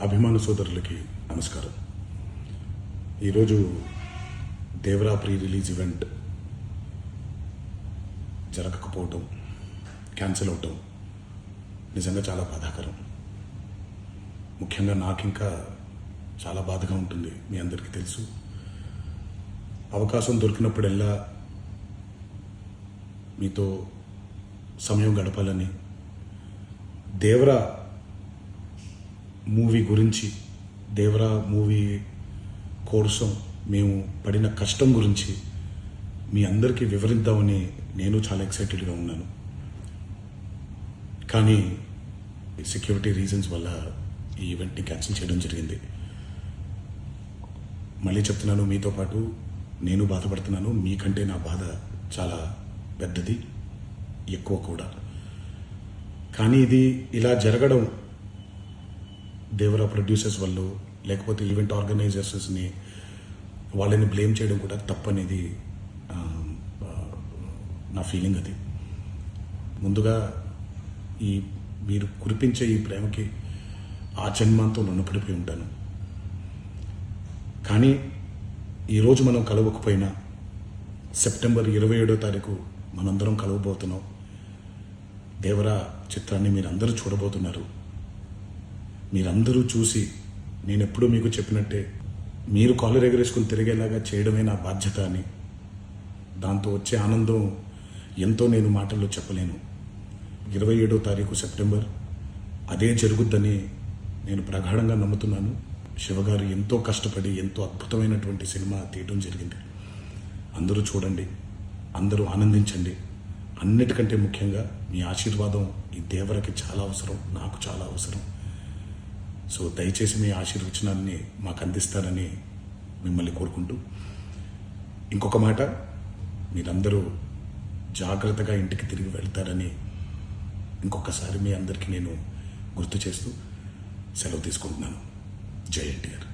అభిమాన సోదరులకి నమస్కారం. ఈరోజు దేవరా ప్రీ రిలీజ్ ఈవెంట్ జరగకపోవటం, క్యాన్సిల్ అవటం నిజంగా చాలా బాధాకరం. ముఖ్యంగా నాకు ఇంకా చాలా బాధగా ఉంటుంది. మీ అందరికీ తెలుసు, అవకాశం దొరికినప్పుడల్లా మీతో సమయం గడపాలని, దేవరా మూవీ గురించి, దేవరా మూవీ కోసం మేము పడిన కష్టం గురించి మీ అందరికీ వివరిద్దామని నేను చాలా ఎక్సైటెడ్గా ఉన్నాను. కానీ సెక్యూరిటీ రీజన్స్ వల్ల ఈ ఈవెంట్ని క్యాన్సిల్ చేయడం జరిగింది. మళ్ళీ చెప్తున్నాను, మీతో పాటు నేను బాధపడుతున్నాను. మీకంటే నా బాధ చాలా పెద్దది, ఎక్కువ కూడా. కానీ ఇది ఇలా జరగడం దేవరా ప్రొడ్యూసర్స్ వల్ల, లేకపోతే ఈవెంట్ ఆర్గనైజర్స్ని వాళ్ళని బ్లేమ్ చేయడం కూడా తప్పనేది నా ఫీలింగ్. అది ముందుగా మీరు కురిపించే ఈ ప్రేమకి ఆ జన్మంతో రుణపడిపోయి ఉంటాను. కానీ ఈరోజు మనం కలవకపోయినా సెప్టెంబర్ 27వ తారీఖు మనందరం కలవబోతున్నాం. దేవరా చిత్రాన్ని మీరందరూ చూడబోతున్నారు. మీరందరూ చూసి, నేను ఎప్పుడూ మీకు చెప్పినట్టే, మీరు కాలర్ ఎగరేసుకుని తిరిగేలాగా చేయడమే నా బాధ్యత అని, దాంతో వచ్చే ఆనందం ఎంతో నేను మాటల్లో చెప్పలేను. 27వ తారీఖు సెప్టెంబర్ అదే జరుగుద్దని నేను ప్రగాఢంగా నమ్ముతున్నాను. శివగారు ఎంతో కష్టపడి ఎంతో అద్భుతమైనటువంటి సినిమా తీయడం జరిగింది. అందరూ చూడండి, అందరూ ఆనందించండి. అన్నిటికంటే ముఖ్యంగా మీ ఆశీర్వాదం ఈ దేవరకి చాలా అవసరం, నాకు చాలా అవసరం. సో దయచేసి మీ ఆశీర్వచనాన్ని మాకు అందిస్తారని మిమ్మల్ని కోరుకుంటూ, ఇంకొక మాట, మీరందరూ జాగ్రత్తగా ఇంటికి తిరిగి వెళ్తారని ఇంకొకసారి మీ అందరికీ నేను గుర్తు చేస్తూ సెలవు తీసుకుంటున్నాను. జై ఎన్టీఆర్.